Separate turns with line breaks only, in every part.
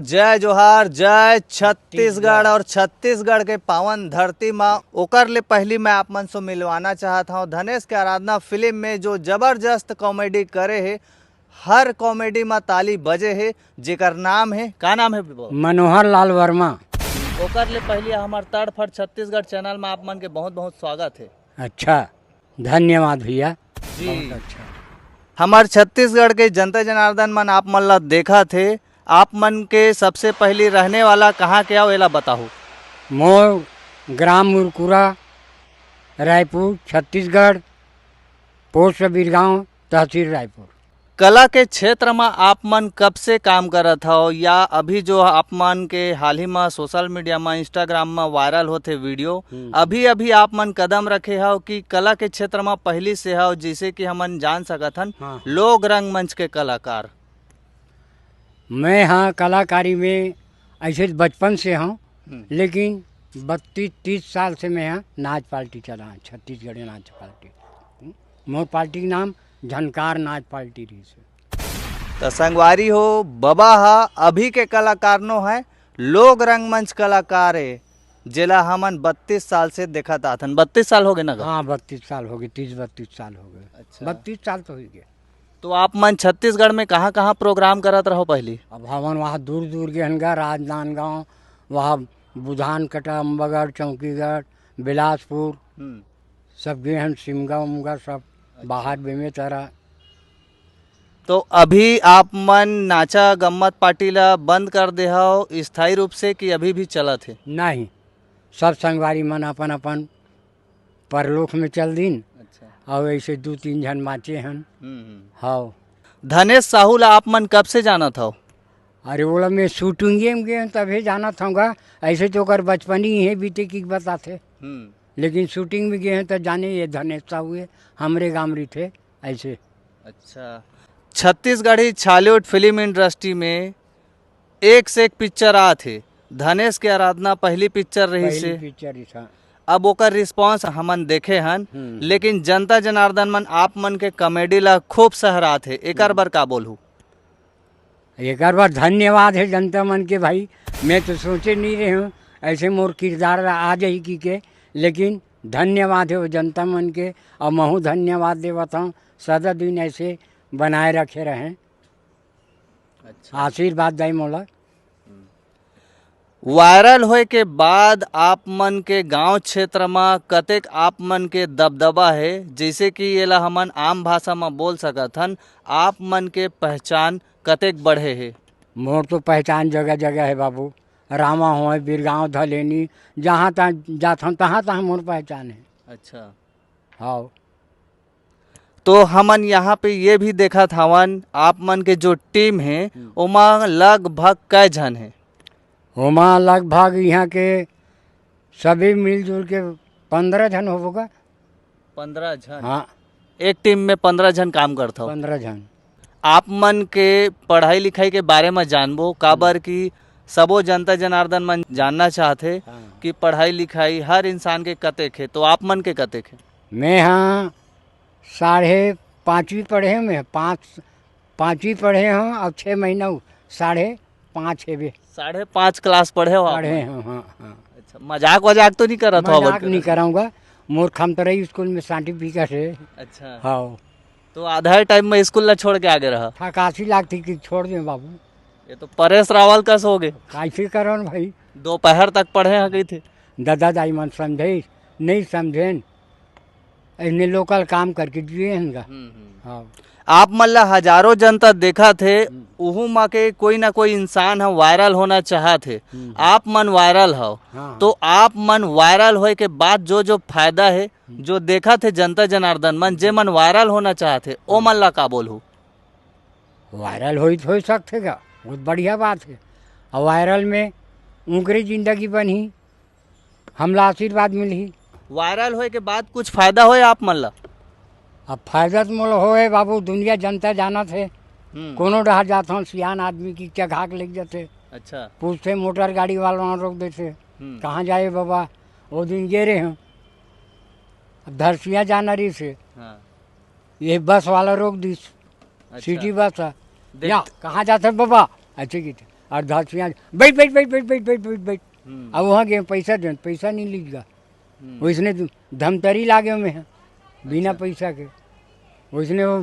जय जोहार, जय छत्तीसगढ़। और छत्तीसगढ़ के पावन धरती माँ ओकर ले पहली मैं आप मन से मिलवाना चाहता हूँ धनेश के आराधना फिल्म में जो जबरदस्त कॉमेडी करे है। हर कॉमेडी में ताली बजे है, जेकर नाम है का नाम है
मनोहर लाल वर्मा।
ओकर ले पहले हमार तड़फड़ छत्तीसगढ़ चैनल में आप मन के बहुत बहुत स्वागत है।
अच्छा, धन्यवाद भैया
जी। अच्छा, हमार छत्तीसगढ़ के जनता जनार्दन मन आप मन ला देखा थे। आप मन के सबसे पहले रहने वाला कहाँ के आओ एला बताओ।
मोर ग्राम मुरकुरा, रायपुर, छत्तीसगढ़, पोस्ट बीरगांव, तहसील रायपुर।
कला के क्षेत्र में आप मन कब से काम करत हो, या अभी जो आप मन के हाल ही में सोशल मीडिया में इंस्टाग्राम में वायरल होते वीडियो अभी अभी आप मन कदम रखे हो कि कला के क्षेत्र में पहली से हो, जिसे कि हमन जान सकत हन
हाँ।
लोग रंगमंच के कलाकार।
मैं हाँ कलाकारी में ऐसे बचपन से हूँ, लेकिन 32-30 साल से मैं यहाँ नाच पार्टी चला हूँ, छत्तीसगढ़ी नाच पार्टी। मोर पार्टी के नाम झनकार नाच पार्टी रही से।
तो संगवारी हो बाबा हा अभी के कलाकार नो है, लोग रंगमंच कलाकार है, जेला हमन 32 साल से देखा था। 32 साल हो गए ना?
हाँ, 32 साल हो गए, 30-32 साल हो गए।
अच्छा।
32 साल तो हो गए।
तो आप मन छत्तीसगढ़ में कहाँ कहाँ प्रोग्राम करत रहो पहली?
अब हमन वहाँ दूर दूर के हनगा, राजनांदगांव, वहाँ बुधान कटा, अम्बागढ़, चौकीगढ़, बिलासपुर, सब गए हैं, सिमगा उमगा सब बाहर बेमे तरह।
तो अभी आप मन नाचा गम्मत पार्टी ला बंद कर दे हो स्थायी रूप से, कि अभी भी चलत है?
नहीं, सब संगवारी मन अपन अपन परलोक में चल दिन। अच्छा। और ऐसे 2-3 जन माचे हैं। हाँ।
धनेश साहू ला आप मन कब से जाना था?
अरे बोला मैं शूटिंगे में गए तभी जाना था। ऐसे तो कर बचपन ही है बीते की बताते, लेकिन शूटिंग में गए हैं तो जाने ये धनेश साहू है, हमरे गामरी थे ऐसे। अच्छा।
छत्तीसगढ़ी छालीवुड फिल्म इंडस्ट्री में एक से एक पिक्चर आ थे। धनेश के आराधना पहली पिक्चर रही से,
पिक्चर ही था।
अब ओकर रिस्पांस हमन देखे हन, लेकिन जनता जनार्दन मन आप मन के कॉमेडी ला खूब सहरात है। एक बार का बोलूं?
एक बार धन्यवाद है जनता मन के भाई। मैं तो सोचे नहीं रहे हूँ ऐसे मोर किरदार आ जाई की के, लेकिन धन्यवाद है वो जनता मन के। और महू धन्यवाद देवत हूँ, सदा दिन ऐसे बनाए रखे रहें। अच्छा। आशीर्वाद दाई मोला।
वायरल होए के बाद आप मन के गांव क्षेत्र में कतेक आप मन के दबदबा है, जैसे कि येला हमन आम भाषा में बोल सकत हन, आप मन के पहचान कतेक बढ़े है?
मोर तो पहचान जगह जगह है बाबू। रामा हो, बीरगांव, धलेनी, जहाँ तहाँ जाता हूँ तहाँ तहाँ मोर पहचान है। अच्छा। हाँ।
तो हमन यहाँ पे ये भी देखा थावन आप मन के जो टीम है उमा लगभग कै जन है?
उमा लगभग यहाँ के सभी मिलजुल के 15 जन होगा।
15 जन?
हाँ।
एक टीम में 15 जन काम करता हो?
15 जन।
आप मन के पढ़ाई लिखाई के बारे में जानबो काबर की सबो जनता जनार्दन मन जानना चाहते। हाँ। कि पढ़ाई लिखाई हर इंसान के कतेक है, तो आप मन के कतेक है?
मैं हाँ 5.5 पढ़े हूँ। मैं 5वीं पढ़े हूँ और 6 महीना 5.5 है बे।
5.5 क्लास पढ़े हो?
पढ़े हूँ। हाँ हाँ। अच्छा,
मजाक वजाक तो नहीं करत हो?
मजाक नहीं कराऊंगा। मोर खमतरई स्कूल में सर्टिफिकेट है। अच्छा। हाँ।
तो आधा टाइम में स्कूल ला छोड़ के आगे रहा?
88 लाख थी कि छोड़ दें बाबू।
ये तो परेश रावल कस हो गए।
कैसे करो भाई,
दोपहर तक पढ़े हैं गई थे।
दादा दाई मन समझे नहीं समझे, इन्हें लोकल काम करके दिए हैं। हाँ।
आप मल्ला हजारों जनता देखा थे, उहू माँ के कोई ना कोई इंसान है वायरल होना चाहते। आप मन वायरल हो। हाँ। तो आप मन वायरल होए के बाद जो जो फायदा है जो देखा थे जनता जनार्दन मन जे मन वायरल होना चाहते, ओ मल्ला का बोलू?
वायरल हो सकते का बहुत बढ़िया बात है। और वायरल में उनकी जिंदगी बनी, हमला आशीर्वाद मिली।
वायरल होए के बाद कुछ फायदा होए आप मल्ला?
अब फायदा तो मोल हो बाबू, दुनिया जनता जाना थे। कोनो डहा जाता हूँ सियान आदमी की क्या घाक लग जाते। अच्छा। पूछते मोटर गाड़ी वालों रोक देते, कहाँ जाए बाबा? वो दिन गे रहे हूँ, अब धरसिया जाना रही से। हाँ। ये बस वाला रोक दी। अच्छा। सिटी बस है, या कहाँ जाते बाबा? अच्छे की और धासियाँ बैठ बैठ बैठ बैठ बैठ बैठ बैठ बैठ अब वहाँ गए पैसा दे पैसा नहीं लीजिएगा उसने धमतरी लागे में है बिना पैसा के उसने वो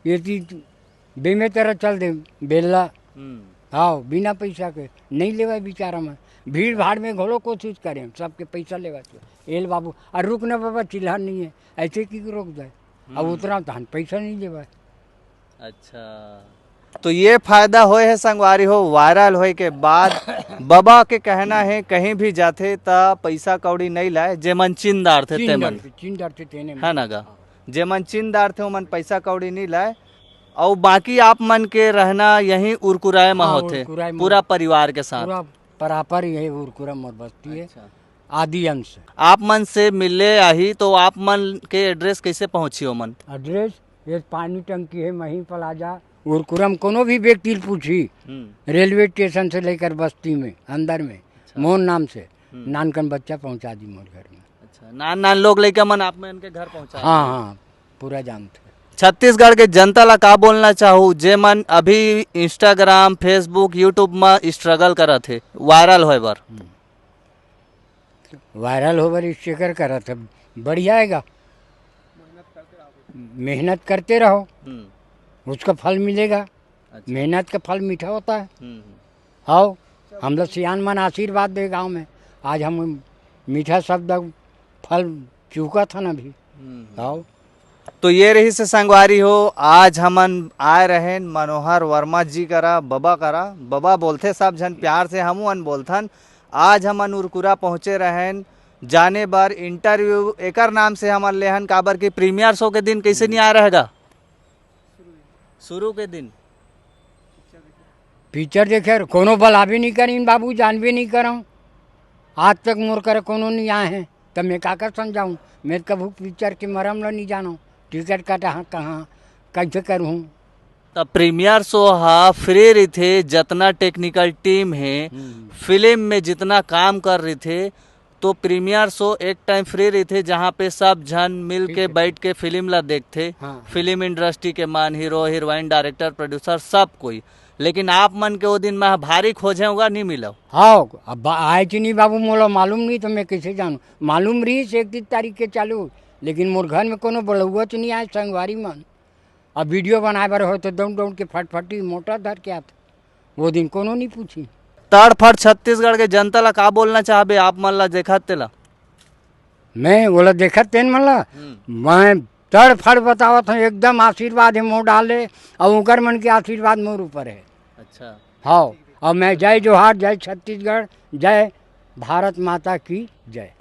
ये चीज बेमे तरह चल दे बेला हाँ बिना पैसा के नहीं लेवा बेचारा में भीड़ भाड़ में घोलो कोशिश करें सबके पैसा लेवा एल बाबू और रुकना बाबा चिल्हा नहीं है ऐसे की रोक जाए अब उतना तो पैसा नहीं लेवा।
अच्छा तो ये फायदा होए है संगवारी हो वायरल होए के बाद बाबा के कहना है कहीं भी जाते ता पैसा कौड़ी नहीं लाए जेमन चिंदार थे तेमन
चिंदार थे तेने
है ना गा जेमन चिंदार थे मन पैसा कौड़ी नहीं लाए और बाकी आप मन के रहना यहीं उरकुराए में होते पूरा परिवार के साथ
पूरा बराबर यही उरकुरा मोर बस्ती है आदि अंश
आप मन से मिले आई तो आप मन के एड्रेस कैसे पहुंची मन
एड्रेस ये पानी टंकी है मही प्लाजा उरकुरम कोनो भी व्यक्ति पूछी रेलवे स्टेशन से लेकर बस्ती में अंदर में मोहन नाम से नानकन बच्चा पहुंचा दी मोर घर में।
अच्छा नान लोग लेकर मन आप में इनके घर पहुंचा
हाँ हाँ पूरा जानते।
छत्तीसगढ़ के जनता ला का बोलना चाहूँ जे मन अभी इंस्टाग्राम फेसबुक यूट्यूब में स्ट्रगल करा थे वायरल होए बर
वायरल होकर स्टिकर करा था बढ़िया आएगा मेहनत करते रहो उसका फल मिलेगा। अच्छा। मेहनत का फल मीठा होता है। हाँ हम लोग सियान मन आशीर्वाद दे गांव में आज हम मीठा शब्द फल चूका था ना भी। हाँ
तो ये रही से संगवारी हो आज हमन आए रहे मनोहर वर्मा जी करा बाबा बोलते सब जन प्यार से हम अन बोलथन आज हमन उरकुरा पहुँचे रहें जाने बार इंटरव्यू एकर नाम से हमन लेहन काबर की प्रीमियर शो के दिन कैसे नहीं आ रहेगा शुरू के दिन
पिक्चर देखे कोनो बला भी नहीं करी बाबू जान भी नहीं करूँ आज तक मोर कर कोनो नहीं आए हैं तब मैं का कर समझाऊँ मैं कभी पिक्चर के मरम लो नहीं जानो टिकट कटा कहाँ कैसे करूँ
तब प्रीमियर शो हा फ्री रही थे जितना टेक्निकल टीम है फिल्म में जितना काम कर रहे थे तो प्रीमियर शो एक टाइम फ्री रही थे जहाँ पे सब जन मिल के बैठ के फिल्म ला देखते। हाँ। फिल्म इंडस्ट्री के मान हीरो हीरोइन डायरेक्टर प्रोड्यूसर सब कोई लेकिन आप मन के वो दिन में भारी खोजे होगा नहीं मिला।
हाँ अब आए कि नहीं बाबू मोला मालूम नहीं तो मैं कैसे जानूँ मालूम रही 31 तारीख के चालू लेकिन मोर घर में कोनो बड़ुआ तो नहीं आए संगवारी मन अब वीडियो बनाए बार हो तो दौड़ के फटफटी मोटर धर के आते वो दिन कोनो नहीं पूछी।
तड़फड़ छत्तीसगढ़ के जनता ला का बोलना चाहबे आप मन ला देखत तेला
मैं बोला देखत तेन मन ला मैं तड़फड़ बतावत हूँ एकदम आशीर्वाद है मोह डाले और उनकर मन के आशीर्वाद मोर ऊपर है। अच्छा हाँ और मैं जय जोहार जय छत्तीसगढ़ जय भारत माता की जय।